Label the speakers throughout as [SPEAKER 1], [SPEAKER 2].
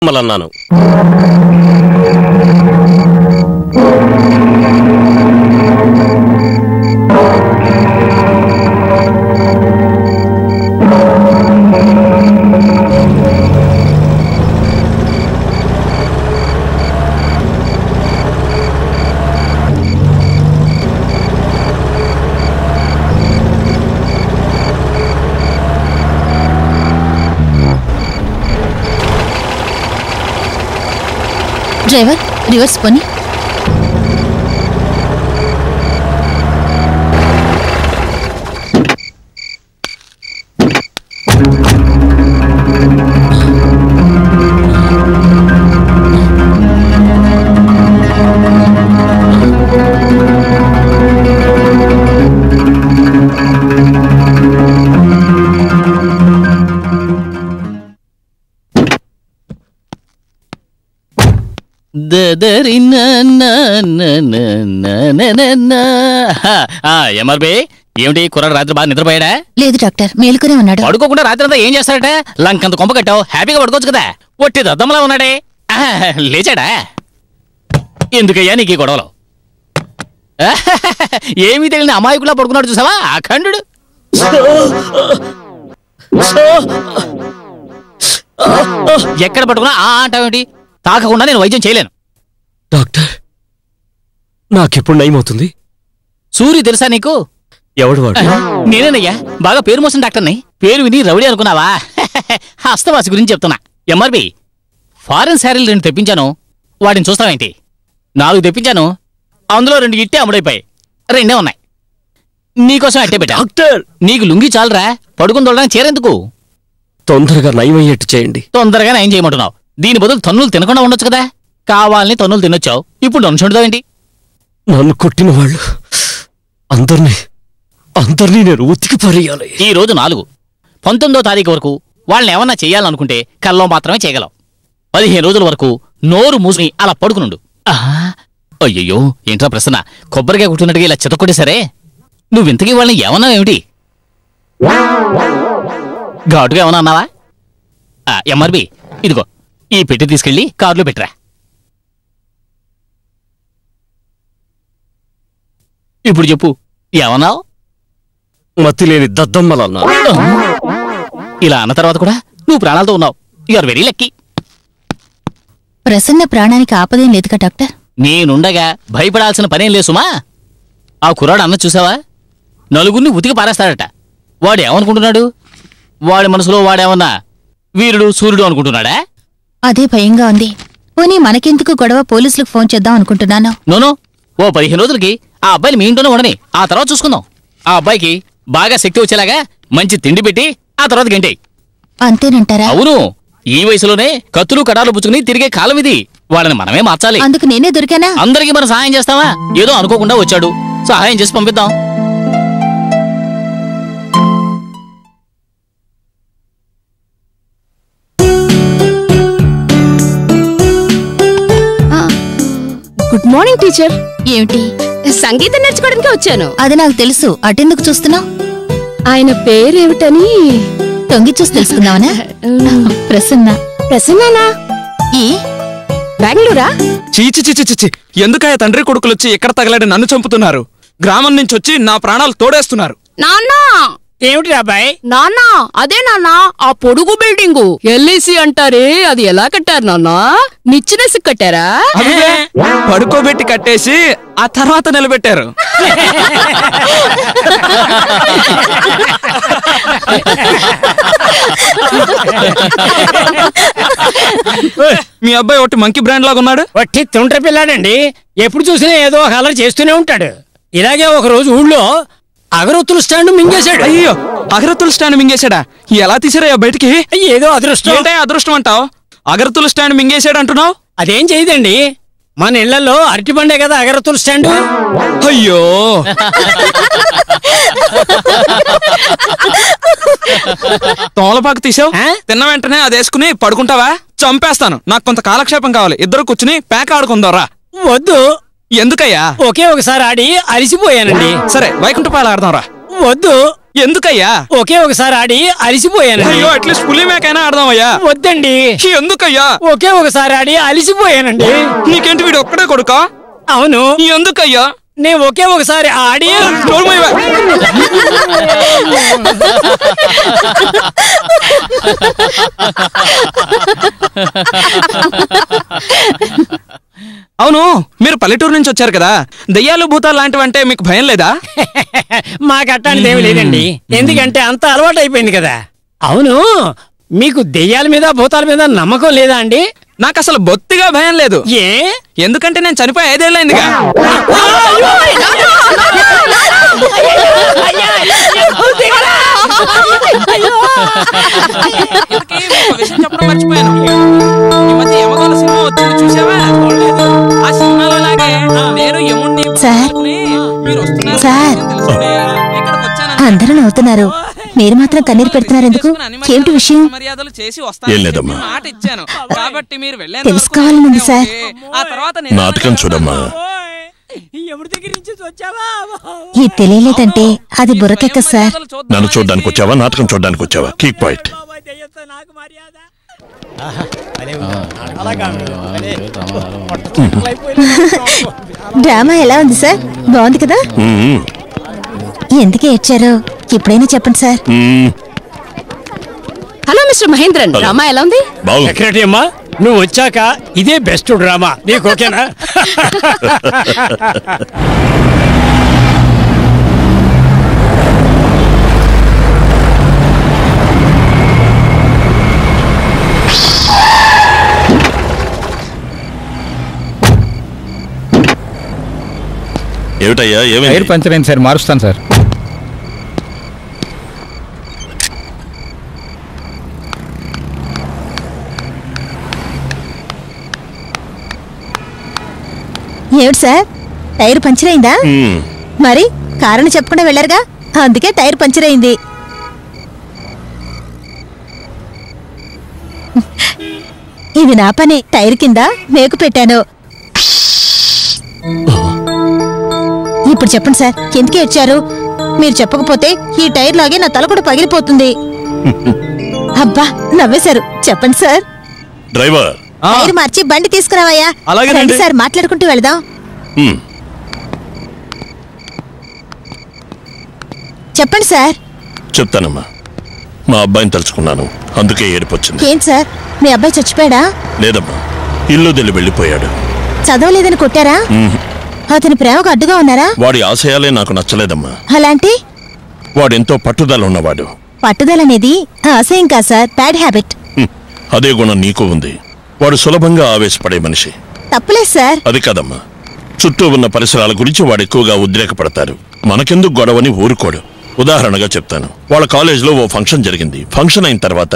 [SPEAKER 1] మలన్నాను.
[SPEAKER 2] Driver reverse పోనీ.
[SPEAKER 3] MRB ఏమిటి కుర్రాడు రాత్రి బాగా నిద్రపోయాడా?
[SPEAKER 2] లేదు డాక్టర్, మేలుకునే ఉన్నాడు.
[SPEAKER 3] పడుకోకుండా రాత్రి అంతా ఏం చేస్తాడట? లంకంత కొంప కట్టావు, హ్యాపీగా పడుకోవచ్చు కదా. ఒట్టి దద్దమ్మలా ఉన్నాడే. లేచాడా? ఎందుకయ్యా నీకు ఈ గొడవలు? ఏమీ తెలియని అమాయకులా పడుకున్నాడు చూసావా అఖండు. ఎక్కడ పట్టుకున్నా అంటావేంటి? తాకకుండా నేను వైద్యం చేయలేను.
[SPEAKER 1] డాక్టర్, నాకెప్పుడు నయమవుతుంది?
[SPEAKER 3] సూర్యు తెలుసా నీకు?
[SPEAKER 1] ఎవడు వాడు?
[SPEAKER 3] నేనేనయ్యా, బాగా పేరు మోసిన డాక్టర్ని. పేరు విని రౌడీ అనుకున్నావా? హస్తవాసి గురించి చెప్తున్నా. ఎంఆర్బి ఫారెన్ శారీలు 2 తెప్పించాను, వాడిని చూస్తావేంటి? 4 తెప్పించాను, అందులో 2 ఇట్టే అమ్ముడైపోయాయి, 2 ఉన్నాయి. నీకోసం అట్టే పెట్టా.
[SPEAKER 1] డాక్టర్,
[SPEAKER 3] నీకు లుంగి చాలరా, పడుకుని తోడడానికి చేరేందుకు?
[SPEAKER 1] తొందరగా నయమయ్యేట్టు చేయండి.
[SPEAKER 3] తొందరగా నయం చేయమంటున్నావు. దీని బదులు తన్నులు తినకుండా ఉండొచ్చు కదా. కావాలని తన్నులు తినొచ్చావు, ఇప్పుడు నన్ను చూడదావేంటి?
[SPEAKER 1] నన్ను కొట్టిన వాళ్ళు అందరినీ నేను ఉతికి పరేయాలి.
[SPEAKER 3] ఈ రోజు 4, 19వ తారీఖు వరకు వాళ్ళని ఏమన్నా చెయ్యాలనుకుంటే కల్లో మాత్రమే చేయగలవు. 15 రోజుల వరకు నోరు మూసుని అలా పడుకునుండు. అయ్యయ్యో, ఏంట్రా ప్రశ్న? కొబ్బరిగా కుట్టినట్టుగా ఇలా చితకొట్టే సరే. నువ్వింతకీ వాళ్ళని ఏమన్నా ఏమిటి? ఘాటుగా ఏమన్నా అన్నావా? ఎంఆర్బి ఇదిగో ఈ పెట్టి తీసుకెళ్ళి కారులో పెట్టరా. ఇప్పుడు చెప్పు, ఏమన్నావు?
[SPEAKER 1] మతి లేని దద్దమ్మలన్నా.
[SPEAKER 3] ఇలా అన్న తర్వాత కూడా నువ్వు ప్రాణాలతో ఉన్నావు. You are very lucky.
[SPEAKER 2] Prasanna ప్రాణానికి ఆపదేం లేదుగా డాక్టర్?
[SPEAKER 3] నేనుండగా భయపడాల్సిన పనేం లేసుమా. ఆ కుర్రాడు అన్న చూసావా? నలుగురిని ఉతికి పారేస్తాడట. వాడు ఏమనుకుంటున్నాడు? వాడి మనసులో వాడేమన్నా వీరుడు సూర్యుడు అనుకుంటున్నాడా?
[SPEAKER 2] అదే భయంగా ఉంది. పోనీ మనకెందుకు గొడవ, పోలీసులకు ఫోన్ చేద్దాం అనుకుంటున్నాను.
[SPEAKER 3] నోనో, ఓ 15 రోజులకి ఆ అబ్బాయిని మీ ఇంట్లోనే ఉండని, ఆ తర్వాత చూసుకుందాం. ఆ అబ్బాయికి బాగా శక్తి వచ్చేలాగా మంచి తిండి పెట్టి ఆ తర్వాత గంటేయి.
[SPEAKER 2] అంతేనంటారా?
[SPEAKER 3] అవును, ఈ వయసులోనే కత్తులు కడాలు పుచ్చుకుని తిరిగే కాలం ఇది. వాళ్ళని మనమే మార్చాలి.
[SPEAKER 2] అందుకు నేనే దొరికానా?
[SPEAKER 3] అందరికీ మనం సహాయం చేస్తావా? ఏదో అనుకోకుండా వచ్చాడు, సహాయం చేసి పంపిద్దాం.
[SPEAKER 4] Good morning teacher.
[SPEAKER 2] ఏమిటి?
[SPEAKER 4] సంగీతం నేర్చుకోవడానికి వచ్చాను.
[SPEAKER 2] అది నాకు తెలుసు, అటెందుకు చూస్తున్నావు?
[SPEAKER 4] ఆయన పేరేమిటని
[SPEAKER 2] తొంగి చూసి తెలుసుకుందామనా? ప్రసన్న.
[SPEAKER 4] ప్రసన్నానా?
[SPEAKER 2] ఈ
[SPEAKER 4] బెంగళూరా?
[SPEAKER 5] చీచి చిచి చిచి, ఎందుకయ్యా తండ్రి కొడుకులొచ్చి ఎక్కడ తగలాడి నన్ను చంపుతున్నారు? గ్రామం నుంచి వచ్చి నా ప్రాణాలు తోడేస్తున్నారు.
[SPEAKER 4] నాన్నా!
[SPEAKER 3] ఏమిటి అబ్బాయి?
[SPEAKER 4] నాన్నా, అదే నాన్నా, ఆ పొడుగు బిల్డింగు ఎల్ఐసి అంటారే, అది ఎలా కట్టారు నాన్నా? నిచ్చినేసి కట్టారా?
[SPEAKER 5] అదే, పడుకోబెట్టి కట్టేసి ఆ తర్వాత నిలబెట్టారు. మీ అబ్బాయి ఒకటి మంకీ బ్రాండ్ లాగా ఉన్నాడు.
[SPEAKER 6] వట్టి తుంట్ర పిల్లాడండి, ఎప్పుడు చూసినా ఏదో ఒక అలర్ చేస్తూనే ఉంటాడు. ఇలాగే ఒక రోజు ఊళ్ళో అగరొత్తుల స్టాండ్ మింగేశాడు.
[SPEAKER 5] అయ్యో, అగరత్తుల స్టాండ్ మింగేశాడా? ఎలా తీసారయ్యా బయటికి?
[SPEAKER 6] ఏదో అదృష్టం.
[SPEAKER 5] ఏంటో అదృష్టం అంటావు? అగరత్తుల స్టాండ్ మింగేశాడు అంటున్నావు?
[SPEAKER 6] అదేం చేయదండి, మన ఇళ్లలో అరటిబండే కదా అగరొత్తుల స్టాండ్.
[SPEAKER 5] అయ్యో, తోలపాకు తీసావు, తిన్న వెంటనే అది వేసుకుని పడుకుంటావా? చంపేస్తాను. నాకు కొంత కాలక్షేపం కావాలి. ఇద్దరు కూర్చుని పేక ఆడుకుందాంరా.
[SPEAKER 6] వద్దు.
[SPEAKER 5] ఎందుకయ్యా?
[SPEAKER 6] ఒకే ఒకసారి ఆడి అలిసిపోయానండి.
[SPEAKER 5] సరే, వైకుంఠపాలు ఆడదాంరా.
[SPEAKER 6] వద్దు.
[SPEAKER 5] ఎందుకయ్యా?
[SPEAKER 6] ఒకే ఒకసారి ఆడి అలిసిపోయానండి.
[SPEAKER 5] అయ్యో అట్లీస్ట్ పులి మేకైనా ఆడదామయ్యా.
[SPEAKER 6] వద్దండి.
[SPEAKER 5] ఎందుకయ్యా?
[SPEAKER 6] ఒకే ఒకసారి ఆడి అలిసిపోయానండి.
[SPEAKER 5] నీకేంటి వీడు ఒక్కడే కొడుకా?
[SPEAKER 6] అవును.
[SPEAKER 5] ఎందుకయ్యా?
[SPEAKER 6] నేను ఒకే ఒకసారి ఆడి
[SPEAKER 5] అవును, మీరు పల్లెటూరు నుంచి వచ్చారు కదా, దెయ్యాలు భూతాలు లాంటివంటే మీకు భయం లేదా?
[SPEAKER 6] మాకు అట్లాంటిది ఏమి లేదండి. ఎందుకంటే అంత అలవాటు అయిపోయింది కదా. అవును, మీకు దెయ్యాల మీద భూతాల మీద నమ్మకం లేదా అండి?
[SPEAKER 5] నాకు అసలు బొత్తిగా భయం లేదు.
[SPEAKER 6] ఏ?
[SPEAKER 5] ఎందుకంటే నేను చనిపోయి 5 ఏళ్ళైందిగా. చెప్పడం మర్చిపోయాను. ఈ మధ్య యమగోళ సినిమా వచ్చింది, చూసావా? ఆ సినిమాలో లాగే నేను యముణ్ణి మీరు
[SPEAKER 2] అందరూ నవ్వుతున్నారు, మీరు మాత్రం కన్నీరు పెడుతున్నారు ఎందుకు? ఏమిటి విషయం?
[SPEAKER 5] మర్యాదలు చేసి
[SPEAKER 7] ఏం లేదమ్మా.
[SPEAKER 5] మాట ఇచ్చాను కాబట్టి మీరు వెళ్ళేంత
[SPEAKER 2] తెలుసుకోవాలనుంది సార్.
[SPEAKER 5] ఆ తర్వాత
[SPEAKER 7] నాటకం చూడమ్మా.
[SPEAKER 6] ఎవరి దగ్గర నుంచి వచ్చావా?
[SPEAKER 2] ఇది తెలియలేదంటే అది బుర్రకెక్క సార్.
[SPEAKER 7] నన్ను చూడడానికి వచ్చావా, నాటకం చూడడానికి వచ్చావా? కీక్ పాయింట్.
[SPEAKER 6] నాకు మర్యాద.
[SPEAKER 2] డ్రామా ఎలా ఉంది సార్? బాగుంది కదా? ఎందుకు ఏడ్చారో ఇప్పుడైనా చెప్పండి sir.
[SPEAKER 4] Hello mister Mahendran, drama ఎలా ఉంది?
[SPEAKER 6] సెక్రటరీ అమ్మా, నువ్వు వచ్చాక ఇదే బెస్ట్ డ్రామా. నీకు ఓకేనా?
[SPEAKER 7] ఏమిటయ్యా? ఏమైంది?
[SPEAKER 8] టైర్ పంచర్ అయింది సార్, మారుస్తాను సార్.
[SPEAKER 2] ఏమిటి సార్, టైర్ పంచర్ అయిందా? మరి కారణం చెప్పకుండా వెళ్ళారుగా, అందుకే టైర్ పంచర్ అయింది. ఇది నా పని. టైర్ కింద మేకు పెట్టాను. ఇప్పుడు చెప్పండి సార్, ఎందుకు ఏడ్చారు? మీరు చెప్పకపోతే ఈ టైర్ లాగే నా తల కూడా పగిలిపోతుంది. అబ్బా నవ్వేశారు. చెప్పండి సార్.
[SPEAKER 7] డ్రైవర్,
[SPEAKER 2] టైర్ మార్చి బండి తీసుకురావయ్యా. రండి సార్, మాట్లాడుకుంటూ వెళదాం. చెప్పండి సార్.
[SPEAKER 7] చెప్తానమ్మా. మా అబ్బాయిని తలుచుకున్నాను, అందుకే ఏడుపొచ్చింది.
[SPEAKER 2] ఏం సార్, మీ అబ్బాయి చచ్చిపోయాడా?
[SPEAKER 7] లేదమ్మా, ఇల్లు దిల్లి వెళ్ళిపోయాడు.
[SPEAKER 2] చదవలేదని కొట్టారా? అతని ప్రేమకు అడ్డుగా ఉన్నారా?
[SPEAKER 7] వాడి ఆశయాలే నాకు నచ్చలేదమ్మా.
[SPEAKER 2] అలాంటి
[SPEAKER 7] వాడెంతో పట్టుదల ఉన్నవాడు.
[SPEAKER 2] పట్టుదలనేది ఆశయం కాదు సార్, బ్యాడ్ హ్యాబిట్.
[SPEAKER 7] అదే గుణం నీకు ఉంది. వాడు సులభంగా ఆవేశపడే మనిషి.
[SPEAKER 2] తప్పులేదు సార్.
[SPEAKER 7] అది కదమ్మా, చుట్టూ ఉన్న పరిసరాల గురించి వాడు ఎక్కువగా ఉద్రేకపడతారు. మనకెందుకు గొడవని ఊరుకోడు. ఉదాహరణగా చెప్తాను, వాళ్ళ కాలేజీలో ఓ ఫంక్షన్ జరిగింది. ఫంక్షన్ అయిన తర్వాత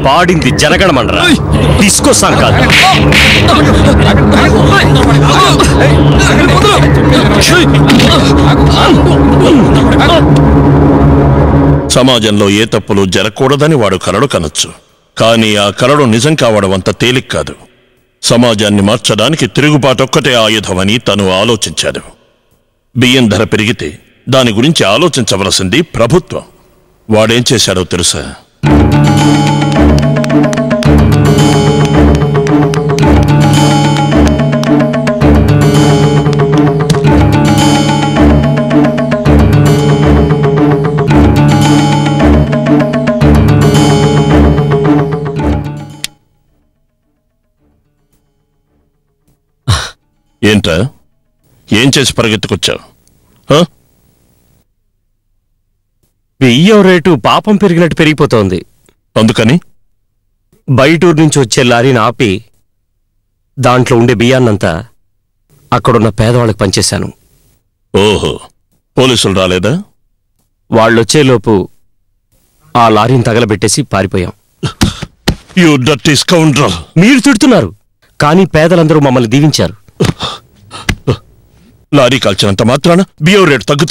[SPEAKER 1] పాడింది జనగణమనరా, డిస్కో సాంగ్ కాదు.
[SPEAKER 7] సమాజంలో ఏ తప్పులు జరగకూడదని వాడు కలడు కనొచ్చు. కానీ ఆ కలడు నిజం కావడం అంత తేలిక కాదు. సమాజాన్ని మార్చడానికి తిరుగుబాటొక్కటే ఆయుధమని తను ఆలోచించాడు. బియ్యం ధర పెరిగితే దాని గురించి ఆలోచించవలసింది ప్రభుత్వం. వాడేం చేశాడో తెలుసా? ఏంట్రా, ఏం చేసి పరిగెత్తుకొచ్చావు?
[SPEAKER 1] బియ్యం రేటు పాపం పెరిగినట్టు పెరిగిపోతోంది.
[SPEAKER 7] అందుకని
[SPEAKER 1] బయటూరు నుంచి వచ్చే లారీని ఆపి దాంట్లో ఉండే బియ్యాన్నంతా అక్కడున్న పేదవాళ్ళకి పనిచేశాను.
[SPEAKER 7] ఓహో, పోలీసులు రాలేదా?
[SPEAKER 1] వాళ్ళొచ్చేలోపు ఆ లారీని తగలబెట్టేసి పారిపోయాం.
[SPEAKER 7] You dirty scoundrel.
[SPEAKER 1] మీరు తిడుతున్నారు, కానీ పేదలందరూ మమ్మల్ని దీవించారు.
[SPEAKER 7] లారీ కాల్చినంత మాత్రాన బియ్యం రేటు తగ్గుతుంది.